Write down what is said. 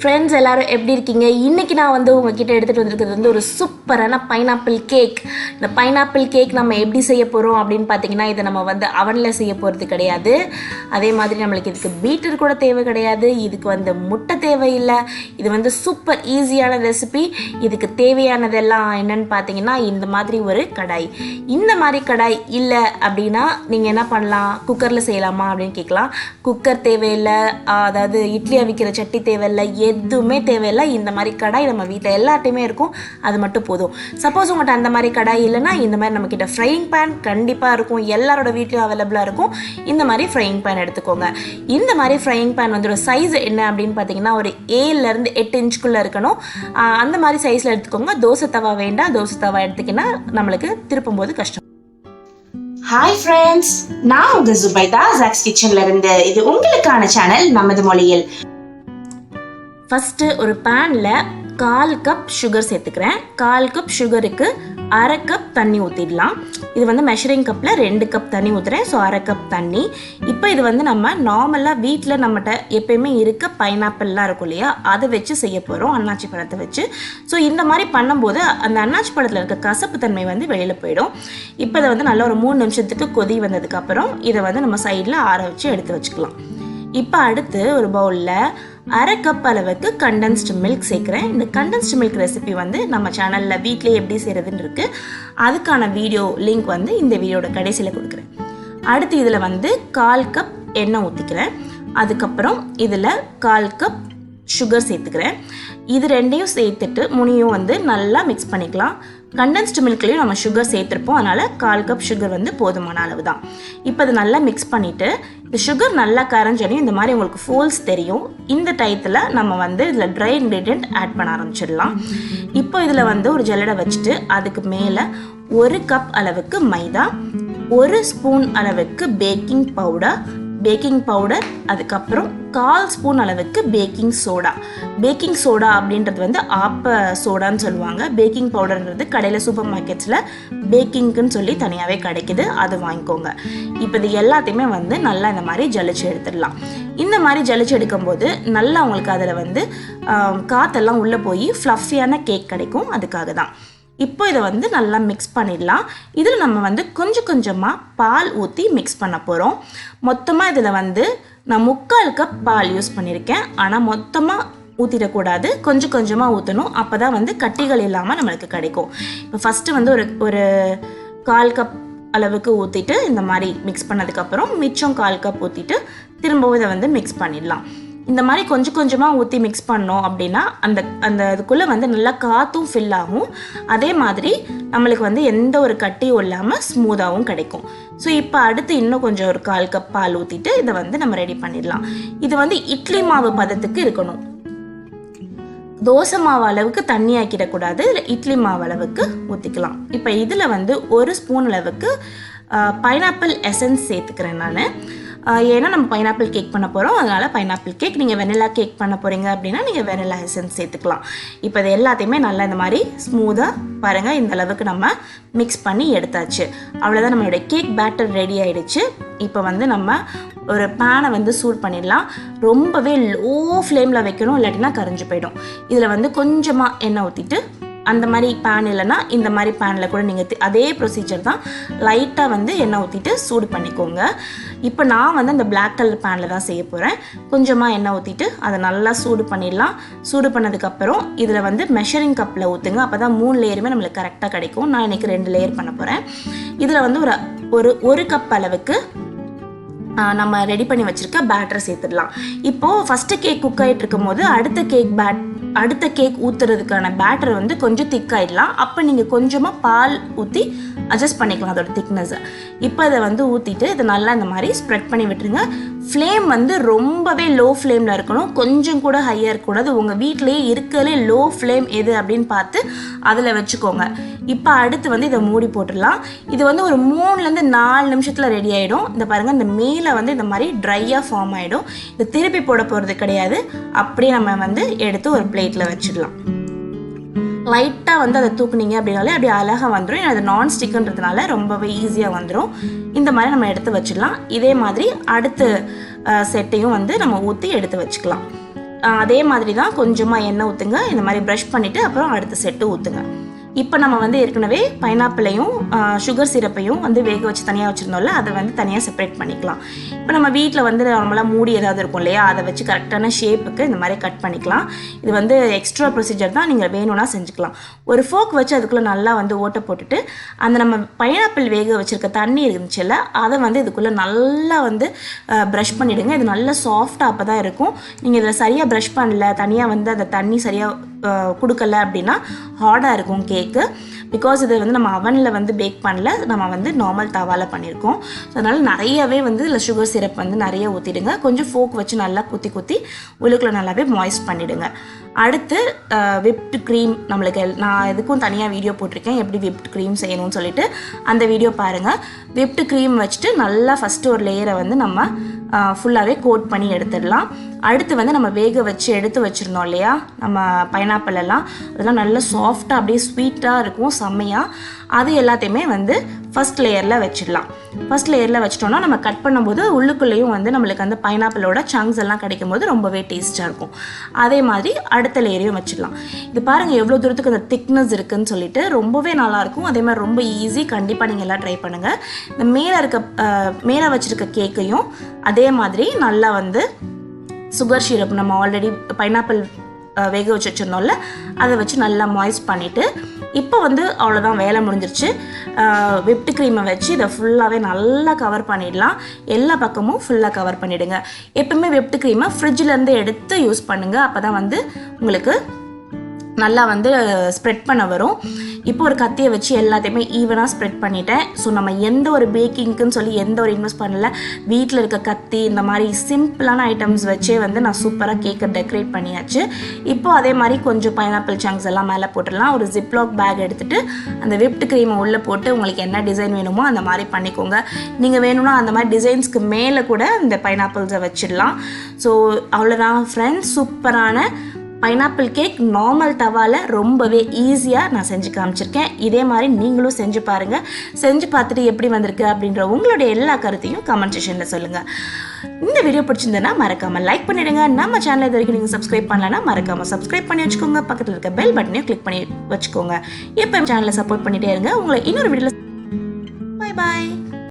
Friends எல்லாரும் எப்படி இருக்கீங்க? இன்றைக்கி நான் உங்ககிட்ட எடுத்துகிட்டு வந்திருக்கிறது ஒரு சூப்பரான பைனாப்பிள் கேக். இந்த பைனாப்பிள் கேக் நம்ம எப்படி செய்ய போகிறோம் அப்படின்னு பார்த்தீங்கன்னா, இதை நம்ம அவனில் செய்ய போகிறது கிடையாது. அதே மாதிரி நம்மளுக்கு இதுக்கு பீட்டர் கூட தேவை கிடையாது. இதுக்கு முட்டை தேவையில்லை. இது சூப்பர் ஈஸியான ரெசிபி. இதுக்கு தேவையானதெல்லாம் என்னன்னு பார்த்தீங்கன்னா, இந்த மாதிரி ஒரு கடாய். இந்த மாதிரி கடாய் இல்லை அப்படின்னா நீங்கள் என்ன பண்ணலாம்? குக்கரில் செய்யலாமா அப்படின்னு கேட்கலாம். குக்கர் தேவையில்லை, அதாவது இட்லி அவிக்கிற சட்டி தேவையில்லை, எதுவுமே தேவையில்லை. இந்த மாதிரி கடாய் நம்ம வீட்டில் எல்லாத்தையுமே இருக்கும், அது மட்டும் போதும். சப்போஸ் உங்கள்கிட்ட அந்த மாதிரி கடாய் இல்லைன்னா இந்த மாதிரி நம்மக்கிட்ட ஃப்ரையிங் பேன் கண்டிப்பாக இருக்கும், எல்லாரோட வீட்லையும் அவைலபிளாக இருக்கும். இந்த மாதிரி ஃப்ரையிங் பேன் எடுத்துக்கோங்க. இந்த மாதிரி ஃப்ரையிங் பேன் ஒரு சைஸ் என்ன அப்படின்னு பார்த்தீங்கன்னா, ஒரு 7 to 8 இன்ச்சுக்குள்ளே இருக்கணும். அந்த மாதிரி சைஸில் எடுத்துக்கோங்க. தோசை தவா வேண்டாம். தோசை தவா எடுத்துக்கினா நம்மளுக்கு திருப்பும் போது கஷ்டம். ஹாய் ஃப்ரெண்ட்ஸ், நான் உங்க ஜுபைதா ஜாக்ஸ் கிச்சன்ல இருந்து. இது உங்களுக்கான சேனல் நமது மொழியில். ஃபஸ்ட்டு ஒரு பேனில் 1/4 கப் சுகர் சேர்த்துக்கிறேன். 1/4 கப் சுகருக்கு 1/2 கப் தண்ணி ஊற்றிடலாம். இது மெஷரிங் கப்பில் 2 கப் தண்ணி ஊற்றுறேன். ஸோ 1/2 கப் தண்ணி. இப்போ இது நம்ம நார்மலாக வீட்டில் நம்மகிட்ட எப்பயுமே இருக்க பைனாப்பிள்லாம் இருக்கும் இல்லையா, அதை வச்சு செய்ய போகிறோம், அன்னாச்சி பழத்தை வச்சு. ஸோ இந்த மாதிரி பண்ணும்போது அந்த அன்னாச்சி பழத்தில் இருக்க கசப்பு தன்மை வெளியில் போயிடும். இப்போ இதை நல்லா ஒரு 3 நிமிஷத்துக்கு கொதி வந்ததுக்கப்புறம் இதை நம்ம சைடில் ஆற வச்சு எடுத்து வச்சுக்கலாம். இப்போ அடுத்து ஒரு பவுலில் 1/2 கப் அளவுக்கு கண்டென்ஸ்டு மில்க் சேர்க்குறேன். இந்த கண்டென்ஸ்டு மில்க் ரெசிபி நம்ம சேனலில் வீட்டிலே எப்படி செய்கிறதுன்னு இருக்குது. அதுக்கான வீடியோ லிங்க் இந்த வீடியோட கடைசியில் கொடுக்குறேன். அடுத்து இதில் 1/4 கப் எண்ணெய் ஊற்றிக்கிறேன். அதுக்கப்புறம் இதில் 1/4 கப் சுகர் சேர்த்துக்கிறேன். இது ரெண்டையும் சேர்த்துட்டு முனியும் நல்லா மிக்ஸ் பண்ணிக்கலாம். கண்டென்ஸ்டு மில்க்லேயும் நம்ம சுகர் சேர்த்துருப்போம், அதனால் 1/4 கப் சுகர் போதுமான அளவு தான். இப்போ அது நல்லா மிக்ஸ் பண்ணிவிட்டு இந்த சுகர் நல்லா கரைஞ்சனையும் இந்த மாதிரி உங்களுக்கு ஃபோல்ஸ் தெரியும். இந்த டயத்தில் நம்ம இதில் ட்ரை இன்க்ரீடியன்ட் ஆட் பண்ண ஆரம்பிச்சிடலாம். இப்போ இதில் ஒரு ஜல்லடை வச்சுட்டு அதுக்கு மேலே 1 கப் அளவுக்கு மைதா, 1 ஸ்பூன் அளவுக்கு பேக்கிங் பவுடர், அதுக்கப்புறம் 1/4 ஸ்பூன் அளவுக்கு பேக்கிங் சோடா அப்படின்றது ஆப்ப சோடான்னு சொல்லுவாங்க. பேக்கிங் பவுடர்ன்றது கடையில் சூப்பர் மார்க்கெட்ஸில் பேக்கிங்க்குன்னு சொல்லி தனியாகவே கிடைக்குது, அது வாங்கிக்கோங்க. இப்போ இது எல்லாத்தையுமே நல்லா இந்த மாதிரி ஜலிச்சு எடுத்துடலாம். இந்த மாதிரி ஜலிச்சு எடுக்கும்போது நல்லா உங்களுக்கு அதில் காற்றெல்லாம் உள்ளே போய் ஃப்ளஃபியான கேக் கிடைக்கும், அதுக்காக தான். இப்போ இதை நல்லா மிக்ஸ் பண்ணிடலாம். இதில் நம்ம கொஞ்சம் கொஞ்சமாக பால் ஊற்றி மிக்ஸ் பண்ண போகிறோம். மொத்தமாக இதில் நான் 3/4 கப் பால் யூஸ் பண்ணியிருக்கேன். ஆனால் மொத்தமாக ஊற்றிடக்கூடாது, கொஞ்சம் கொஞ்சமாக ஊற்றணும். அப்போ தான் கட்டிகள் இல்லாமல் நம்மளுக்கு கிடைக்கும். இப்போ ஃபஸ்ட்டு ஒரு 1/4 கப் அளவுக்கு ஊற்றிட்டு இந்த மாதிரி மிக்ஸ் பண்ணதுக்கப்புறம் மிச்சம் 1/4 கப் ஊற்றிட்டு திரும்பவும் இதை மிக்ஸ் பண்ணிடலாம். இந்த மாதிரி கொஞ்சம் கொஞ்சமாக ஊற்றி மிக்ஸ் பண்ணோம் அப்படின்னா அந்த இதுக்குள்ளே நல்லா காற்றும் ஃபில் ஆகும். அதே மாதிரி நம்மளுக்கு எந்த ஒரு கட்டியும் இல்லாமல் ஸ்மூத்தாகவும் கிடைக்கும். ஸோ இப்போ அடுத்து இன்னும் கொஞ்சம் ஒரு 1/4 கப் பால் ஊற்றிட்டு இதை நம்ம ரெடி பண்ணிடலாம். இது இட்லி மாவு பதத்துக்கு இருக்கணும். தோசை மாவு அளவுக்கு தண்ணி ஆக்கிடக்கூடாது, இல்லை இட்லி மாவு அளவுக்கு ஊற்றிக்கலாம். இப்போ இதில் 1 ஸ்பூன் அளவுக்கு பைனாப்பிள் எசன்ஸ் சேர்த்துக்கிறேன் நான். ஏன்னா நம்ம பைனாப்பிள் கேக் பண்ண போகிறோம், அதனால் பைனாப்பிள் கேக். நீங்கள் வெனிலா கேக் பண்ண போகிறீங்க அப்படின்னா நீங்கள் வெனிலா எசன்ஸ் சேர்த்துக்கலாம். இப்போ இது எல்லாத்தையுமே நல்லா இந்த மாதிரி ஸ்மூத்தாக பாருங்கள், இந்த அளவுக்கு நம்ம மிக்ஸ் பண்ணி எடுத்தாச்சு. அவ்வளோதான், நம்மளுடைய கேக் பேட்டர் ரெடி ஆகிடுச்சு. இப்போ நம்ம ஒரு பேனை சூட் பண்ணிடலாம். ரொம்பவே லோ ஃப்ளேமில் வைக்கணும், இல்லாட்டினா கரைஞ்சி போயிடும். இதில் கொஞ்சமாக எண்ணெய் ஊற்றிட்டு, அந்த மாதிரி பேன் இல்லைன்னா இந்த மாதிரி பேனில் கூட நீங்கள் அதே ப்ரொசீஜர் தான், லைட்டாக எண்ணெய் ஊற்றிட்டு சூடு பண்ணிக்கோங்க. இப்போ நான் அந்த பிளாக் கலர் பேனில் தான் செய்ய போகிறேன். கொஞ்சமாக எண்ணெய் ஊற்றிட்டு அதை நல்லா சூடு பண்ணிடலாம். சூடு பண்ணதுக்கப்புறம் இதில் மெஷரிங் கப்பில் ஊற்றுங்க. அப்போ தான் 3 லேயருமே நம்மளுக்கு கரெக்டாக கிடைக்கும். நான் இன்றைக்கி 2 லேயர் பண்ண போகிறேன். இதில் ஒரு கப் அளவுக்கு நம்ம ரெடி பண்ணி வச்சுருக்க பேட்டரை சேர்த்துடலாம். இப்போது ஃபஸ்ட்டு கேக் குக் ஆகிட்டு இருக்கும் போது அடுத்த கேக் ஊற்றுறதுக்கான பேட்டர் கொஞ்சம் திக்காயிடலாம். அப்போ நீங்கள் கொஞ்சமாக பால் ஊற்றி அட்ஜஸ்ட் பண்ணிக்கலாம் அதோட திக்னஸை. இப்போ அதை ஊற்றிட்டு இதை நல்லா இந்த மாதிரி ஸ்ப்ரெட் பண்ணி விட்டுருங்க. ஃப்ளேம் ரொம்பவே லோ ஃப்ளேமில் இருக்கணும், கொஞ்சம் கூட ஹையாக இருக்கக்கூடாது. உங்கள் வீட்டிலேயே இருக்கிறதுலே லோ ஃப்ளேம் எது அப்படின்னு பார்த்து அதில் வச்சுக்கோங்க. இப்போ அடுத்து இதை மூடி போட்டுடலாம். இது ஒரு 3 to 4 நிமிஷத்தில் ரெடி ஆகிடும். இந்த பாருங்கள், இந்த மேலே இந்த மாதிரி ட்ரையாக ஃபார்ம் ஆகிடும். இதை திருப்பி போட போகிறது கிடையாது, அப்படியே நம்ம எடுத்து ஒரு பிளேட்டில் வச்சிடலாம். லைட்டாக அதை தூக்குனீங்க அப்படின்னாலே அப்படியே அழகாக வந்துடும். அது நான் ஸ்டிக்குன்றதுனால ரொம்பவே ஈஸியாக வந்துடும். இந்த மாதிரி நம்ம எடுத்து வச்சிடலாம். இதே மாதிரி அடுத்த செட்டையும் நம்ம ஊற்றி எடுத்து வச்சுக்கலாம். அதே மாதிரி தான் கொஞ்சமாக எண்ணெய் ஊற்றுங்க. இந்த மாதிரி ப்ரஷ் பண்ணிவிட்டு அப்புறம் அடுத்த செட்டு ஊற்றுங்க. இப்போ நம்ம வந்து ஏற்கனவே பைனாப்பிளையும் சுகர் சிரப்பையும் வந்து வேக வச்சு தனியாக வச்சுருந்தோம்ல, அதை வந்து தனியாக செப்பரேட் பண்ணிக்கலாம். இப்போ நம்ம வீட்டில் வந்து நார்மலாக மூடி ஏதாவது இருக்கும் இல்லையா, அதை வச்சு கரெக்டான ஷேப்புக்கு இந்த மாதிரி கட் பண்ணிக்கலாம். இது வந்து எக்ஸ்ட்ரா ப்ரொசீஜர் தான், நீங்கள் வேணும்னா செஞ்சுக்கலாம். ஒரு ஃபோக் வச்சு அதுக்குள்ளே நல்லா வந்து ஓட்டை போட்டுட்டு அந்த நம்ம பைனாப்பிள் வேக வச்சுருக்க தண்ணி இருந்துச்சுல்ல, அதை வந்து இதுக்குள்ளே நல்லா வந்து ப்ரஷ் பண்ணிவிடுங்க. இது நல்லா சாஃப்டாக அப்போ தான் இருக்கும். நீங்கள் இதில் சரியாக ப்ரஷ் பண்ணல, தனியாக வந்து அந்த தண்ணி சரியாக கொடுக்கல அப்படின்னா ஹார்டாக இருக்கும் கேக்கு. பிகாஸ் இது வந்து நம்ம அவனில் வந்து பேக் பண்ணல, நம்ம வந்து நார்மல் தவாவில் பண்ணியிருக்கோம். ஸோ அதனால் நிறையவே வந்து இதில் சுகர் சிரப் வந்து நிறைய ஊற்றிடுங்க. கொஞ்சம் ஃபோக் வச்சு நல்லா குத்தி உள்ளுக்குள்ளே நல்லாவே மாய்ஸ்ட் பண்ணிவிடுங்க. அடுத்து விப்டு க்ரீம் நம்மளுக்கு நான் எதுக்கும் தனியாக வீடியோ போட்டிருக்கேன் எப்படி விப்டு க்ரீம் செய்யணும்னு சொல்லிட்டு, அந்த வீடியோ பாருங்கள். விப்டு க்ரீம் வச்சுட்டு நல்லா ஃபஸ்ட்டு ஒரு லேயரை வந்து நம்ம ஃபுல்லாகவே கோட் பண்ணி எடுத்துடலாம். அடுத்து வந்து நம்ம வேக வச்சு எடுத்து வச்சுருந்தோம் இல்லையா நம்ம பைனாப்பிள் எல்லாம், அதெல்லாம் நல்லா சாஃப்டாக அப்படியே ஸ்வீட்டாக இருக்கும் செம்மையாக. அது எல்லாத்தையுமே வந்து ஃபஸ்ட் லேயரில் வச்சிடலாம். ஃபஸ்ட் லேயரில் வச்சிட்டோன்னா நம்ம கட் பண்ணும்போது உள்ளுக்குள்ளேயும் வந்து நம்மளுக்கு அந்த பைனாப்பிளோட சங்க்ஸ் எல்லாம் கிடைக்கும் போது ரொம்பவே டேஸ்ட்டாக இருக்கும். அதே மாதிரி அடுத்த லேயரையும் வச்சிடலாம். இது பாருங்கள் எவ்வளோ தூரத்துக்கு அந்த திக்னஸ் இருக்குதுன்னு சொல்லிட்டு, ரொம்பவே நல்லாயிருக்கும். அதே மாதிரி ரொம்ப ஈஸி, கண்டிப்பாக நீங்கள் எல்லாம் ட்ரை பண்ணுங்கள். இந்த மேலே வச்சுருக்க கேக்கையும் அதே மாதிரி நல்லா வந்து சுகர் சிரப் நம்ம ஆல்ரெடி பைனாப்பிள் வேக வச்சு வச்சுருந்தோம்ல, அதை வச்சு நல்லா மாய்ஸ்ட் பண்ணிவிட்டு இப்போ வந்து அவ்வளோதான், வேலை முடிஞ்சிருச்சு. விப்டு க்ரீமை வச்சு இதை ஃபுல்லாகவே நல்லா கவர் பண்ணிடலாம். எல்லா பக்கமும் ஃபுல்லாக கவர் பண்ணிவிடுங்க. எப்பவுமே விப்டு க்ரீமை ஃப்ரிட்ஜிலேருந்து எடுத்து யூஸ் பண்ணுங்கள். அப்போ தான் வந்து உங்களுக்கு நல்லா வந்து ஸ்ப்ரெட் பண்ண வரும். இப்போ ஒரு கத்தியை வச்சு எல்லாத்தையுமே ஈவனாக ஸ்ப்ரெட் பண்ணிட்டேன். ஸோ நம்ம எந்த ஒரு பேக்கிங்க்குன்னு சொல்லி எந்த ஒரு இன்வெஸ்ட் பண்ணல, வீட்டில் இருக்க கத்தி இந்த மாதிரி சிம்பிளான ஐட்டம்ஸ் வச்சே வந்து நான் சூப்பராக கேக்கை டெக்கரேட் பண்ணியாச்சு. இப்போ அதே மாதிரி கொஞ்சம் பைனாப்பிள் சங்க்ஸ் எல்லாம் மேலே போட்டுடலாம். ஒரு ஜிப்லாக் பேக் எடுத்துகிட்டு அந்த விப்டு க்ரீமை உள்ளே போட்டு உங்களுக்கு என்ன டிசைன் வேணுமோ அந்த மாதிரி பண்ணிக்கோங்க. நீங்கள் வேணும்னா அந்த மாதிரி டிசைன்ஸ்க்கு மேலே கூட இந்த பைனாப்பிள்ஸை வச்சிடலாம். ஸோ அவ்வளோதான் ஃப்ரெண்ட்ஸ், சூப்பரான பைனாப்பிள் கேக் நார்மல் தவாவில் ரொம்பவே ஈஸியாக நான் செஞ்சு காமிச்சிருக்கேன். இதே மாதிரி நீங்களும் செஞ்சு பாருங்கள். செஞ்சு பார்த்துட்டு எப்படி வந்திருக்கு அப்படின்ற உங்களுடைய எல்லா கருத்தையும் கமெண்ட் செக்ஷனில் சொல்லுங்கள். இந்த வீடியோ பிடிச்சிருந்ததுன்னா மறக்காமல் லைக் பண்ணிவிடுங்க. நம்ம சேனல் இது வரைக்கும் நீங்கள் சப்ஸ்கிரைப் பண்ணலன்னா மறக்காமல் சப்ஸ்கிரைப் பண்ணி வச்சுக்கோங்க. பக்கத்தில் இருக்க பெல் பட்டனையும் கிளிக் பண்ணி வச்சுக்கோங்க. எப்போ சேனலை சப்போர்ட் பண்ணிகிட்டே இருங்க. உங்களை இன்னொரு வீடியோவில் பாய்.